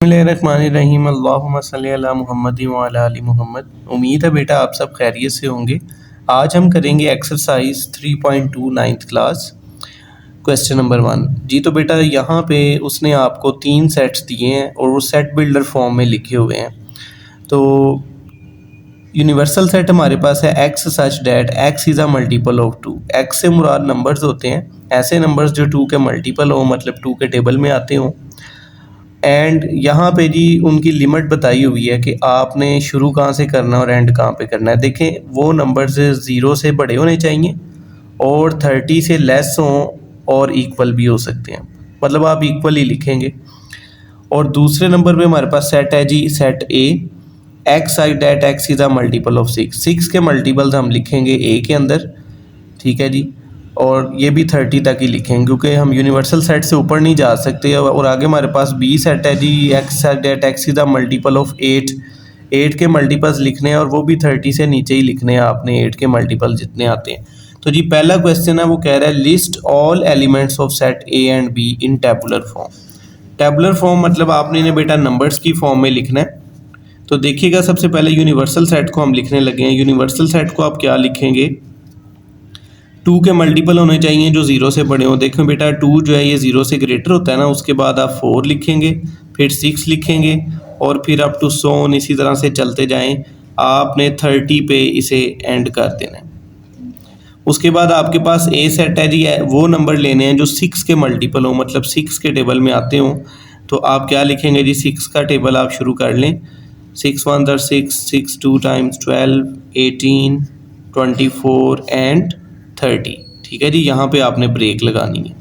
बिस्मिल्लाहिर्रहमानिर्रहीम अल्लाहुम्मा सल्ली अला मुहम्मद व अला आलि मुहम्मद। उम्मीद है बेटा आप सब खैरियत से होंगे। आज हम करेंगे exercise 3.2 ninth class question number 1। जी तो बेटा यहाँ पे उसने आपको 3 सेट्स दिए हैं और वो सेट बिल्डर फॉर्म में लिखे हुए हैं। तो यूनिवर्सल सेट हमारे पास है x such that x is a multiple of 2। X से मुराद नंबर्स होते हैं, ऐसे नंबर्स जो 2 के मल्टीपल हो, मतलब 2 के टेबल में आते हों। एंड यहाँ पे जी उनकी लिमिट बताई हुई है कि आपने शुरू कहाँ से करना है और एंड कहाँ पे करना है। देखें वो नंबर्स 0 से बड़े होने चाहिए और 30 से लेस हों और इक्वल भी हो सकते हैं, मतलब आप इक्वल ही लिखेंगे। और दूसरे नंबर पे हमारे पास सेट है जी set A x I that x is a multiple of 6 के मल्टीपल्स हम लिखेंगे ए के अंदर, ठीक है जी। और ये भी 30 तक ही लिखेंगे क्योंकि हम यूनिवर्सल सेट से ऊपर नहीं जा सकते। और आगे हमारे पास बी सेट है जी x that x is the multiple of 8 के मल्टीपल्स लिखने हैं और वो भी 30 से नीचे ही लिखने हैं आपने 8 के मल्टीपल जितने आते हैं। तो जी पहला क्वेश्चन है वो कह रहा है list all elements of set A and be in tabular form. Tabular form मतलब आपने इन्हें बेटा नंबर्स की फॉर्म में लिखना है। तो देखिएगा सबसे पहले यूनिवर्सल सेट को हम लिखने लगे हैं। यूनिवर्सल सेट को आप क्या लिखेंगे, 2 के मल्टीपल होने चाहिए जो 0 से बड़े हों। देखें बेटा 2 जो है ये 0 से ग्रेटर होता है ना, उसके बाद आप 4 लिखेंगे, फिर 6 लिखेंगे और फिर अप टू सो ऑन, इसी तरह से चलते जाएं। आपने 30 पे इसे एंड कर देना है। उसके बाद आपके पास ए सेट है जी, वो नंबर लेने हैं जो 6 के मल्टीपल हो, मतलब 6 के टेबल में आते हों। तो आप क्या लिखेंगे जी, 6 का टेबल आप शुरू कर लें। 6 1 6, 6 2 टाइम्स 12, 18, 24 एंड 30, ठीक है जी। यहाँ पे आपने ब्रेक लगानी है।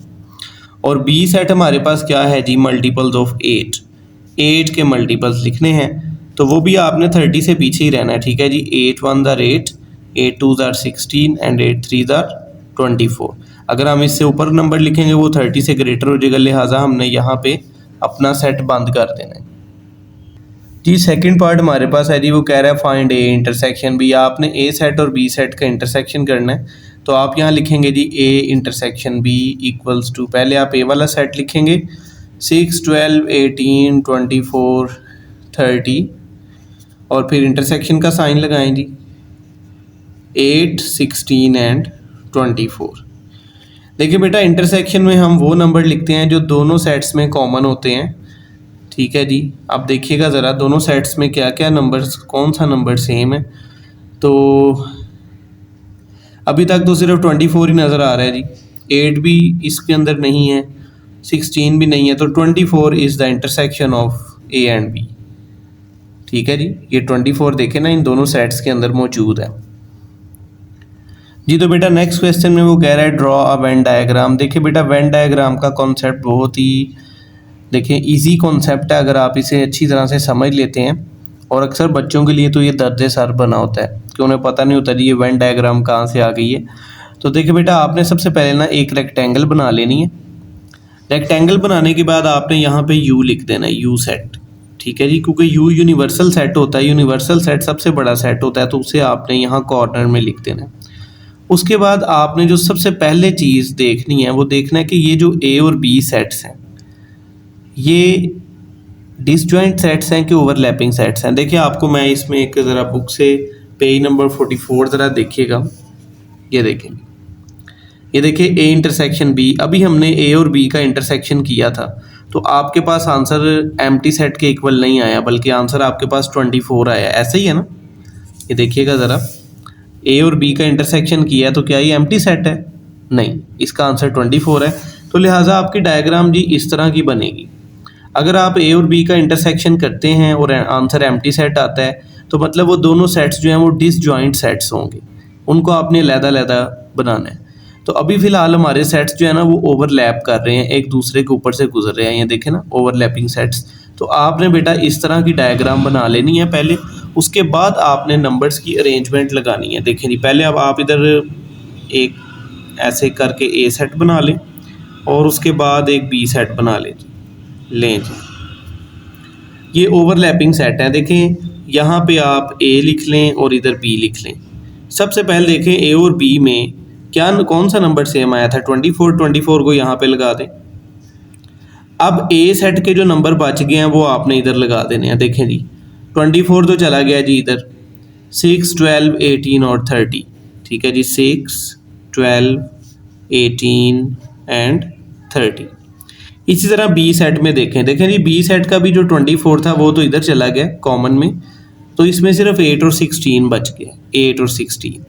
और बी सेट हमारे पास क्या है जी, मल्टीपल्स ऑफ 8 के मल्टीपल्स लिखने हैं। तो वो भी आपने 30 से पीछे ही रहना है, ठीक है जी। 8 1 8, 8 2 16 एंड 8 3 24। अगर हम इससे ऊपर नंबर लिखेंगे वो 30 से ग्रेटर हो जाएगा, लिहाजा हमने यहाँ पे अपना सेट बंद कर देना है जी। सेकंड पार्ट हमारे पास है जी, वो कह रहा है फाइंड ए इंटरसेक्शन बी। आपने ए सेट और बी सेट का इंटरसेक्शन करना है। तो आप यहाँ लिखेंगे जी A intersection B equals to, पहले आप ए वाला सेट लिखेंगे 6 12 18 24 30 और फिर इंटरसेक्शन का साइन लगाएं जी 8 16 एंड 24। देखिए बेटा इंटरसेक्शन में हम वो नंबर लिखते हैं जो दोनों सेट्स में कॉमन होते हैं, ठीक है जी। अब देखिएगा ज़रा दोनों सेट्स में क्या क्या नंबर्स, कौन सा नंबर सेम है। तो अभी तक तो सिर्फ 24 ही नज़र आ रहा है जी, 8 भी इसके अंदर नहीं है, 16 भी नहीं है। तो 24 is the intersection of A and B, ठीक है जी। ये 24 देखें ना इन दोनों सेट्स के अंदर मौजूद है जी। तो बेटा नेक्स्ट क्वेश्चन में वो कह रहा है ड्रॉ अ वेन डायग्राम। देखिए बेटा वेन डायग्राम का कॉन्सेप्ट बहुत ही देखें इजी कॉन्सेप्ट है, अगर आप इसे अच्छी तरह से समझ लेते हैं। और अक्सर बच्चों के लिए तो ये दर्द सर बना होता है कि उन्हें पता नहीं होता जी ये वेन डायग्राम कहाँ से आ गई है। तो देखिए बेटा आपने सबसे पहले ना एक रेक्टेंगल बना लेनी है। रेक्टेंगल बनाने के बाद आपने यहाँ पे यू लिख देना है, यू सेट, ठीक है जी। क्योंकि यू यूनिवर्सल सेट होता है, यूनिवर्सल सेट सबसे बड़ा सेट होता है, तो उसे आपने यहाँ कॉर्नर में लिख देना है। उसके बाद आपने जो सबसे पहले चीज़ देखनी है वो देखना है कि ये जो ए और बी सेट्स हैं ये डिसजॉइंट सेट्स हैं कि ओवरलैपिंग सेट्स हैं। देखिए आपको मैं इसमें एक ज़रा बुक से पेज नंबर 44 ज़रा देखिएगा। ये देखें, ये देखिए ए इंटरसेक्शन बी। अभी हमने ए और बी का इंटरसेक्शन किया था तो आपके पास आंसर एम्प्टी सेट के इक्वल नहीं आया, बल्कि आंसर आपके पास 24 आया। ऐसे ही है ना, ये देखिएगा ज़रा, ए और बी का इंटरसेक्शन किया तो क्या ये एम्प्टी सेट है? नहीं, इसका आंसर 24 है। तो लिहाजा आपकी डायग्राम जी इस तरह की बनेगी। अगर आप ए और बी का इंटरसेक्शन करते हैं और आंसर एम्प्टी सेट आता है तो मतलब वो दोनों सेट्स जो हैं वो डिसजॉइंट सेट्स होंगे, उनको आपने अलग-अलग बनाना है। तो अभी फ़िलहाल हमारे सेट्स जो है ना वो ओवरलैप कर रहे हैं, एक दूसरे के ऊपर से गुजर रहे हैं, ये देखें ना ओवरलैपिंग सेट्स। तो आपने बेटा इस तरह की डायग्राम बना लेनी है पहले, उसके बाद आपने नंबर्स की अरेंजमेंट लगानी है। देखें जी पहले अब आप इधर एक ऐसे करके ए सेट बना लें और उसके बाद एक बी सेट बना लें जी। ये ओवरलैपिंग सेट है। देखें यहाँ पे आप ए लिख लें और इधर बी लिख लें। सबसे पहले देखें ए और बी में क्या कौन सा नंबर सेम आया था, 24 को यहाँ पे लगा दें। अब ए सेट के जो नंबर बच गए हैं वो आपने इधर लगा देने हैं। देखें जी 24 तो चला गया जी इधर, 6, 12, 18 और 30। ठीक है जी, 6, 12, 18 एंड 30। इसी तरह बी सेट में देखें जी बी सेट का भी जो 24 था वो तो इधर चला गया कॉमन में, तो इसमें सिर्फ 8 और 16 बच गए, 8 और 16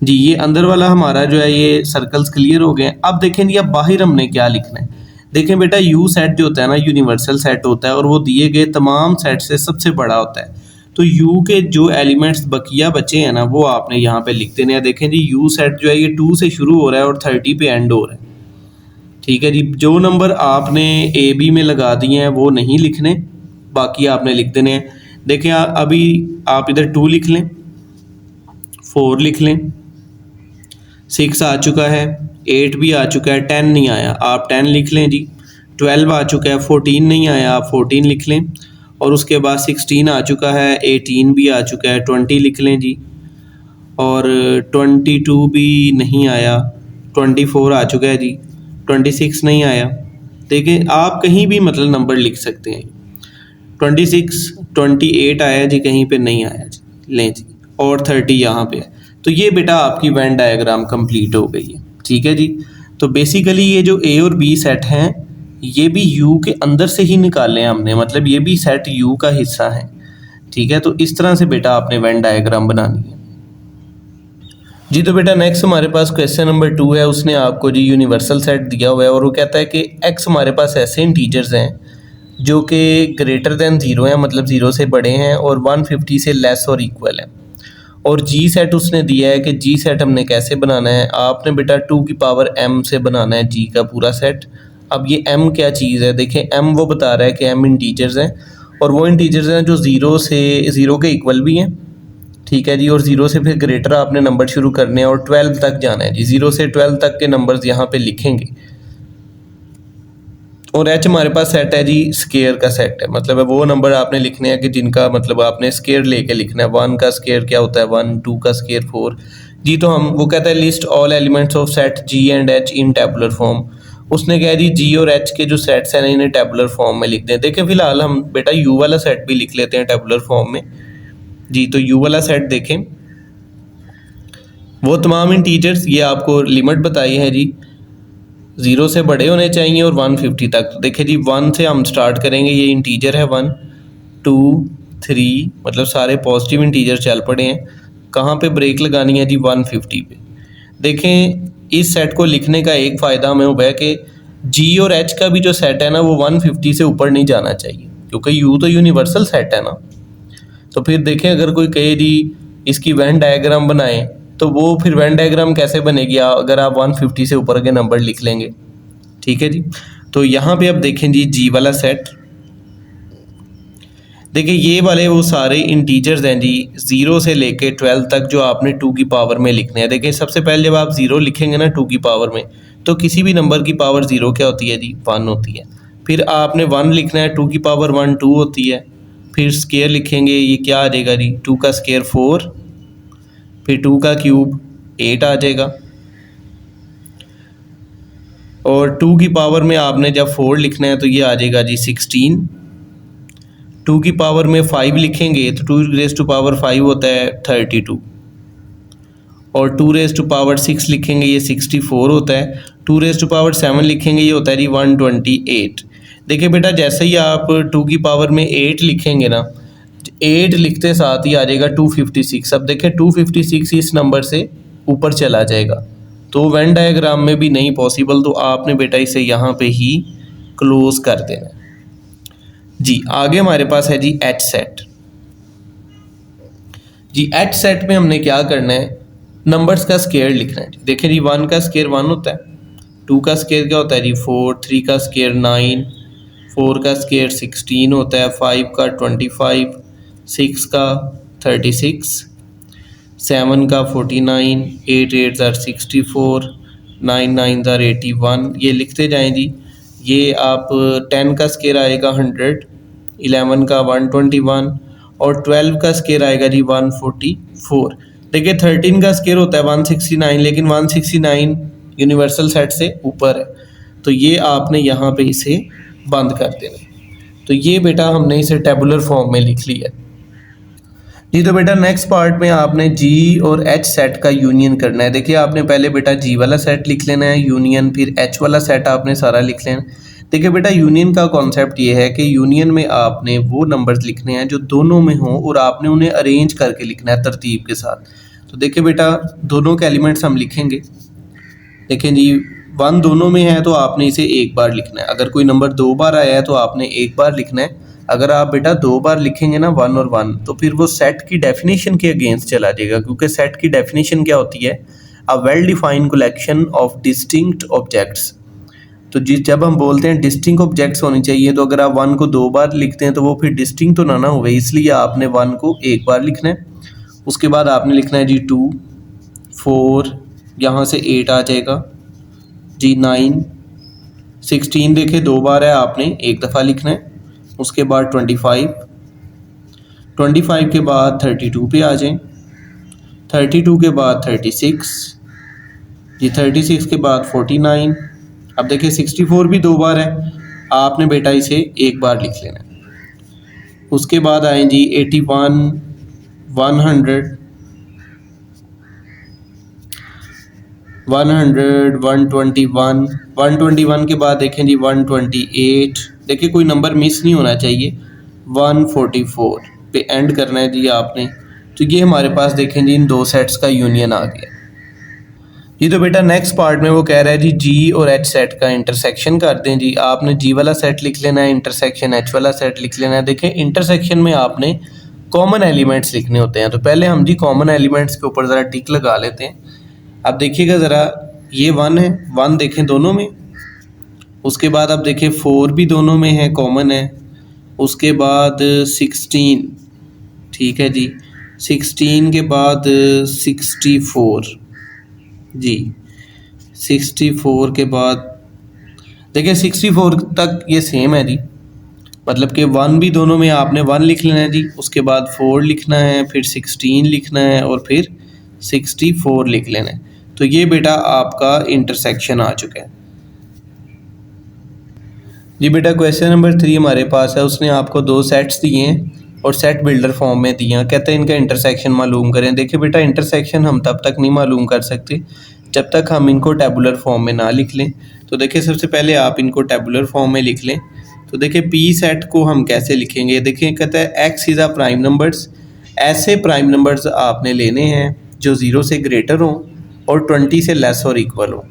जी। ये अंदर वाला हमारा जो है ये सर्कल्स क्लियर हो गए। अब देखें जी अब बाहर हमने क्या लिखना है। देखें बेटा यू सेट जो होता है ना यूनिवर्सल सेट होता है और वो दिए गए तमाम सेट से सबसे बड़ा होता है। तो यू के जो एलिमेंट्स बकिया बचे हैं ना वो आपने यहाँ पे लिख देने हैं। देखें जी यू सेट जो है ये 2 से शुरू हो रहा है और 30 पे एंड हो रहा है। ठीक है जी, जो नंबर आपने ए बी में लगा दिए हैं वो नहीं लिखने, बाकी आपने लिख देने हैं। देखें अभी आप इधर 2 लिख लें, 4 लिख लें, 6 आ चुका है, 8 भी आ चुका है, 10 नहीं आया आप 10 लिख लें जी। 12 आ चुका है, 14 नहीं आया आप 14 लिख लें। और उसके बाद 16 आ चुका है, 18 भी आ चुका है, 20 लिख लें जी। और 22 भी नहीं आया, 24 आ चुका है जी, 26 नहीं आया। देखें आप कहीं भी मतलब नंबर लिख सकते हैं। 26, 28 आया जी, कहीं पे नहीं आया जी, लें जी। और 30 यहाँ पे है। तो ये बेटा आपकी वेन डायग्राम कंप्लीट हो गई है। ठीक है जी, तो बेसिकली ये जो ए और बी सेट हैं ये भी यू के अंदर से ही निकाले हैं हमने, मतलब ये भी सेट यू का हिस्सा है। ठीक है, तो इस तरह से बेटा आपने वेन डायग्राम बनानी है जी। तो बेटा नेक्स्ट हमारे पास क्वेश्चन नंबर 2 है, उसने आपको जी यूनिवर्सल सेट दिया हुआ है और वो कहता है कि एक्स हमारे पास ऐसे इंटीजर्स हैं जो कि ग्रेटर देन 0 हैं, मतलब 0 से बड़े हैं और 150 से लेस और इक्वल है। और जी सेट उसने दिया है कि जी सेट हमने कैसे बनाना है। आपने बेटा 2 की पावर m से बनाना है जी का पूरा सेट। अब ये m क्या चीज़ है, देखें m वो बता रहा है कि m इंटीजर्स हैं और वो इंटीजर्स हैं जो 0 के इक्वल भी हैं। ठीक है जी, और 0 से फिर ग्रेटर आपने नंबर शुरू करने हैं और 12 तक जाना है जी। 0 से 12 तक के नंबर्स यहाँ पे लिखेंगे। और एच हमारे पास सेट है जी स्केयर का सेट है, मतलब है वो नंबर आपने लिखने हैं कि जिनका मतलब आपने स्केयर लेके लिखना है। 1 का स्केयर क्या होता है 1, 2 का स्केयर 4 जी। तो हम वो कहता है list all elements of set G and H in tabular form. उसने कहा जी जी और एच के जो सेट्स हैं इन्हें टेबुलर फॉर्म में लिख दें। देखें फिलहाल हम बेटा यू वाला सेट भी लिख लेते हैं टेबुलर फॉर्म में जी। तो यू वाला सेट देखें, वो तमाम इंटीजर्स ये आपको लिमिट बताई है जी, 0 से बड़े होने चाहिए और 150 तक। तो देखिए जी 1 से हम स्टार्ट करेंगे, ये इंटीजर है 1, 2, 3, मतलब सारे पॉजिटिव इंटीजर चल पड़े हैं। कहाँ पे ब्रेक लगानी है जी 150 पे। देखें इस सेट को लिखने का एक फ़ायदा हमें हुआ है कि जी और एच का भी जो सेट है ना वो 150 से ऊपर नहीं जाना चाहिए, क्योंकि यू तो यूनिवर्सल सेट है ना। तो फिर देखें अगर कोई कहे जी इसकी वेन डायग्राम बनाएं तो वो फिर वेन डायग्राम कैसे बनेगी अगर आप 150 से ऊपर के नंबर लिख लेंगे। ठीक है जी, तो यहाँ पे अब देखें जी वाला सेट, देखिए ये वाले वो सारे इंटीजर्स हैं जी 0 से लेके 12 तक जो आपने 2 की पावर में लिखने हैं। देखिए सबसे पहले जब आप 0 लिखेंगे ना 2 की पावर में, तो किसी भी नंबर की पावर 0 क्या होती है जी 1 होती है। फिर आपने 1 लिखना है, 2 की पावर 1 2 होती है। फिर स्केयर लिखेंगे, ये क्या आ जाएगा जी 2 का स्केयर 4, फिर 2 का क्यूब 8 आ जाएगा। और 2 की पावर में आपने जब 4 लिखना है तो ये आ जाएगा जी 16। 2 की पावर में 5 लिखेंगे तो 2 रेज़ टू पावर 5 होता है 32। और 2 रेज़ टू पावर 6 लिखेंगे ये 64 होता है। 2 रेज़ टू पावर 7 लिखेंगे ये होता है जी 128। देखिए बेटा जैसे ही आप 2 की पावर में 8 लिखेंगे ना, 8 लिखते साथ ही आ जाएगा 256। अब देखें 256 इस नंबर से ऊपर चला जाएगा, तो वेन डायग्राम में भी नहीं पॉसिबल, तो आपने बेटा इसे यहाँ पे ही क्लोज कर देना है जी। आगे हमारे पास है जी एच सेट जी। एच सेट में हमने क्या करना है, नंबर्स का स्केयर लिखना है। देखिए जी 1 का स्केयर 1 होता है, 2 का स्केयर क्या होता है जी 4, 3 का स्केयर 9, 4 का स्केयर 16 होता है, 5 का 25, 6 का 36, 7 का 49, 8 8 are 64, 9 9 are 81। ये लिखते जाएं जी। ये आप 10 का स्केयर आएगा 100, 11 का 121 और 12 का स्केयर आएगा जी 144। देखिए 13 का स्केयर होता है 169, लेकिन 169 यूनिवर्सल सेट से ऊपर है, तो ये आपने यहाँ पे इसे बंद कर देना। तो ये बेटा हमने इसे टेबुलर फॉर्म में लिख लिया। जी तो बेटा नेक्स्ट पार्ट में आपने जी और एच सेट का यूनियन करना है। देखिए आपने पहले बेटा जी वाला सेट लिख लेना है यूनियन, फिर एच वाला सेट आपने सारा लिख लेना। देखिए बेटा यूनियन का कॉन्सेप्ट ये है कि यूनियन में आपने वो नंबर्स लिखने हैं जो दोनों में हों और आपने उन्हें अरेंज करके लिखना है तरतीब के साथ। तो देखिए बेटा दोनों के एलिमेंट्स हम लिखेंगे। देखें जी 1 दोनों में है तो आपने इसे एक बार लिखना है। अगर कोई नंबर 2 बार आया है तो आपने एक बार लिखना है। अगर आप बेटा 2 बार लिखेंगे ना 1 और 1 तो फिर वो सेट की डेफिनेशन के अगेंस्ट चला जाएगा, क्योंकि सेट की डेफिनेशन क्या होती है? A well defined collection of distinct objects. तो जब हम बोलते हैं डिस्टिंक्ट ऑब्जेक्ट्स होने चाहिए, तो अगर आप 1 को 2 बार लिखते हैं तो वो फिर डिस्टिंक्ट तो ना हुए, इसलिए आपने 1 को एक बार लिखना है। उसके बाद आपने लिखना है जी 2, 4, यहाँ से 8 आ जाएगा जी 9, 16 देखे 2 बार है आपने एक दफ़ा लिखना है। उसके बाद 25, 25 के बाद 32 पे आ जाएं, 32 के बाद 36 जी 36 के बाद 49। अब देखिए 64 भी 2 बार है, आपने बेटा इसे एक बार लिख लेना है। उसके बाद आए जी 81, 100, 121, 121 के बाद देखें जी 128। देखिए कोई नंबर मिस नहीं होना चाहिए। 144 पे एंड करना है जी आपने। तो ये हमारे पास देखें जी इन दो सेट्स का यूनियन आ गया। जी तो बेटा नेक्स्ट पार्ट में वो कह रहा है जी जी और एच सेट का इंटरसेक्शन कर दें। जी आपने जी वाला सेट लिख लेना है, इंटरसेक्शन एच वाला सेट लिख लेना है। देखें इंटरसेक्शन में आपने कॉमन एलिमेंट्स लिखने होते हैं। तो पहले हम जी कॉमन एलिमेंट्स के ऊपर ज़रा टिक लगा लेते हैं। अब देखिएगा ज़रा, ये 1 है, 1 देखें दोनों में। उसके बाद अब देखें 4 भी दोनों में है, कॉमन है। उसके बाद 16, ठीक है जी 16 के बाद 64 जी 64 के बाद देखिए 64 तक ये सेम है जी, मतलब कि 1 भी दोनों में आपने 1 लिख लेना है जी। उसके बाद 4 लिखना है, फिर 16 लिखना है और फिर 64 लिख लेना है। तो ये बेटा आपका इंटरसेक्शन आ चुका है। जी बेटा क्वेश्चन नंबर 3 हमारे पास है। उसने आपको 2 सेट्स दिए हैं और सेट बिल्डर फॉर्म में दिए हैं। कहते हैं इनका इंटरसेक्शन मालूम करें। देखिए बेटा इंटरसेक्शन हम तब तक नहीं मालूम कर सकते जब तक हम इनको टेबुलर फॉर्म में ना लिख लें। तो देखिए सबसे पहले आप इनको टेबुलर फॉर्म में लिख लें। तो देखिए पी सेट को हम कैसे लिखेंगे? देखिए कहता है x is a prime numbers. ऐसे प्राइम नंबर्स आपने लेने हैं जो 0 से ग्रेटर हों और 20 से लेस और इक्वल हो।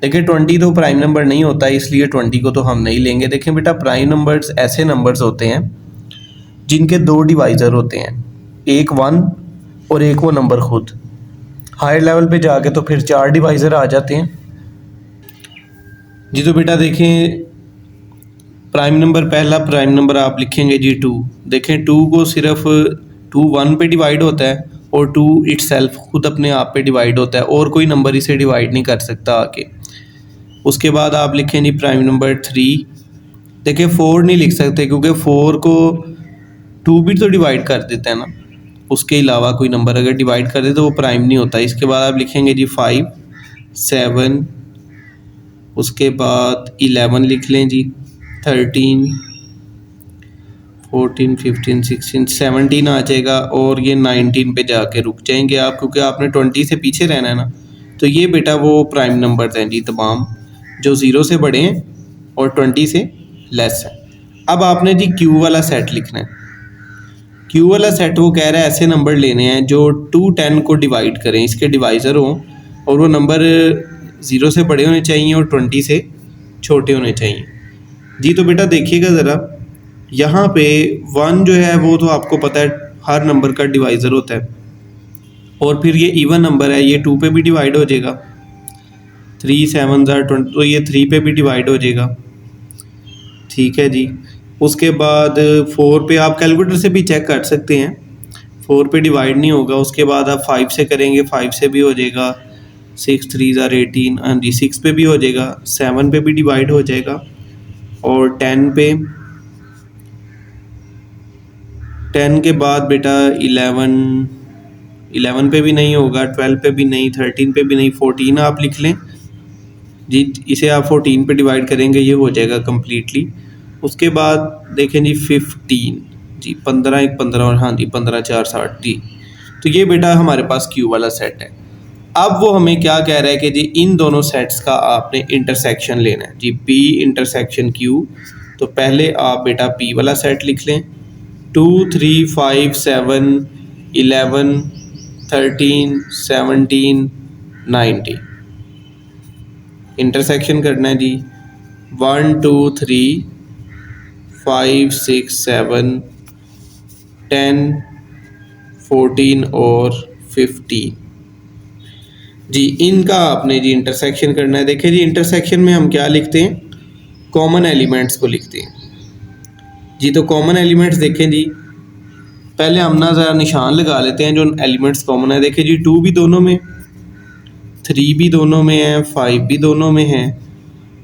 देखिए 20 तो प्राइम नंबर नहीं होता, इसलिए 20 को तो हम नहीं लेंगे। देखें बेटा प्राइम नंबर्स ऐसे नंबर्स होते हैं जिनके 2 डिवाइज़र होते हैं, एक 1 और एक वो नंबर खुद। हायर लेवल पे जाके तो फिर 4 डिवाइज़र आ जाते हैं जी। तो बेटा देखें प्राइम नंबर, पहला प्राइम नंबर आप लिखेंगे जी 2। देखें 2 को सिर्फ 2 1 पे डिवाइड होता है और 2 इटसेल्फ खुद अपने आप पे डिवाइड होता है, और कोई नंबर इसे डिवाइड नहीं कर सकता आके। उसके बाद आप लिखें जी प्राइम नंबर 3। देखिए 4 नहीं लिख सकते क्योंकि 4 को 2 भी तो डिवाइड कर देता है ना, उसके अलावा कोई नंबर अगर डिवाइड कर दे तो वो प्राइम नहीं होता। इसके बाद आप लिखेंगे जी 5, 7, उसके बाद 11 लिख लें जी, 13, 14, 15, 16, 17 आ जाएगा और ये 19 पे जाके रुक जाएंगे आप, क्योंकि आपने 20 से पीछे रहना है ना। तो ये बेटा वो प्राइम नंबर हैं जी तमाम जो 0 से बड़े हैं और 20 से लेस है। अब आपने जी क्यू वाला सेट लिखना है। क्यू वाला सेट वो कह रहा है ऐसे नंबर लेने हैं जो 2 10 को डिवाइड करें, इसके डिवाइज़र हों, और वो नंबर 0 से बड़े होने चाहिए और 20 से छोटे होने चाहिए जी। तो बेटा देखिएगा ज़रा, यहाँ पे 1 जो है वो तो आपको पता है हर नंबर का डिवाइज़र होता है, और फिर ये इवन नंबर है, ये 2 पे भी डिवाइड हो जाएगा। 3 7 20, तो ये 3 पे भी डिवाइड हो जाएगा, ठीक है जी। उसके बाद 4 पे आप कैलकुलेटर से भी चेक कर सकते हैं, 4 पे डिवाइड नहीं होगा। उसके बाद आप 5 से करेंगे, 5 से भी हो जाएगा। 6 3 18, हाँ जी 6 पे भी हो जाएगा, 7 पे भी डिवाइड हो जाएगा, और 10 पे, 10 के बाद बेटा 11 पे भी नहीं होगा, 12 पे भी नहीं, 13 पे भी नहीं, 14 आप लिख लें। जी इसे आप 14 पे डिवाइड करेंगे, ये हो जाएगा कम्प्लीटली। उसके बाद देखें जी 15 जी, 15 एक 15 और हाँ जी 15 4 60 जी। तो ये बेटा हमारे पास क्यू वाला सेट है। अब वो हमें क्या कह रहा है कि जी इन दोनों सेट्स का आपने इंटरसेक्शन लेना है जी, P इंटरसेक्शन Q। तो पहले आप बेटा P वाला सेट लिख लें, 2 3 5 7 11 13 17 90। इंटरसेक्शन करना है जी, 1 2 3 5 6 7 10 14 और 15 जी। इनका आपने जी इंटरसेक्शन करना है। देखिए जी इंटरसेक्शन में हम क्या लिखते हैं, कॉमन एलिमेंट्स को लिखते हैं जी। तो कॉमन एलिमेंट्स देखें जी, पहले हम ना ज़रा निशान लगा लेते हैं जो एलिमेंट्स कॉमन है। देखिए जी 2 भी दोनों में, 3 भी दोनों में है, 5 भी दोनों में है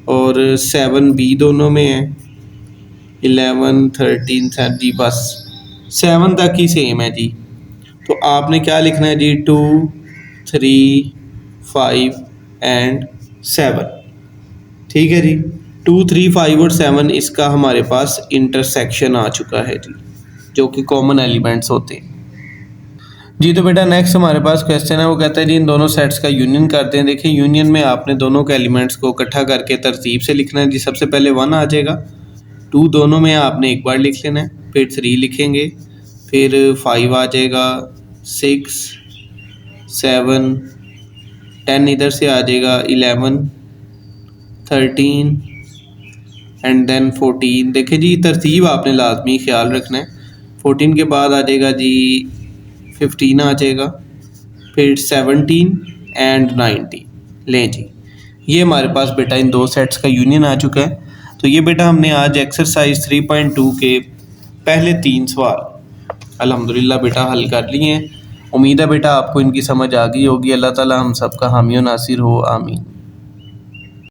और 7 भी दोनों में है, 11 13 जी बस 7 तक ही सेम है जी। तो आपने क्या लिखना है जी, 2 3 5 एंड 7। ठीक है जी, 2 3 5 और 7 इसका हमारे पास इंटरसेक्शन आ चुका है जी, जो कि कॉमन एलिमेंट्स होते हैं जी। तो बेटा नेक्स्ट हमारे पास क्वेश्चन है, वो कहता है जी इन दोनों सेट्स का यूनियन करते हैं। देखिए यूनियन में आपने दोनों के एलिमेंट्स को इकट्ठा करके तरतीब से लिखना है जी। सबसे पहले 1 आ जाएगा, 2 दोनों में आपने एक बार लिख लेना है, फिर 3 लिखेंगे, फिर 5 आ जाएगा, 6 7 10 इधर से आ जाएगा, 11 13 एंड देन 14। देखिए जी तरतीब आपने लाजमी ख्याल रखना है। 14 के बाद आ जाएगा जी 15 आ जाएगा, फिर 17 एंड 90। लें जी, ये हमारे पास बेटा इन दो सेट्स का यूनियन आ चुका है। तो ये बेटा हमने आज एक्सरसाइज 3.2 के पहले 3 सवाल अल्हम्दुलिल्लाह बेटा हल कर लिए हैं। उम्मीद है बेटा आपको इनकी समझ आ गई होगी। अल्लाह ताला हम सबका हामी और नासिर हो, आमीन।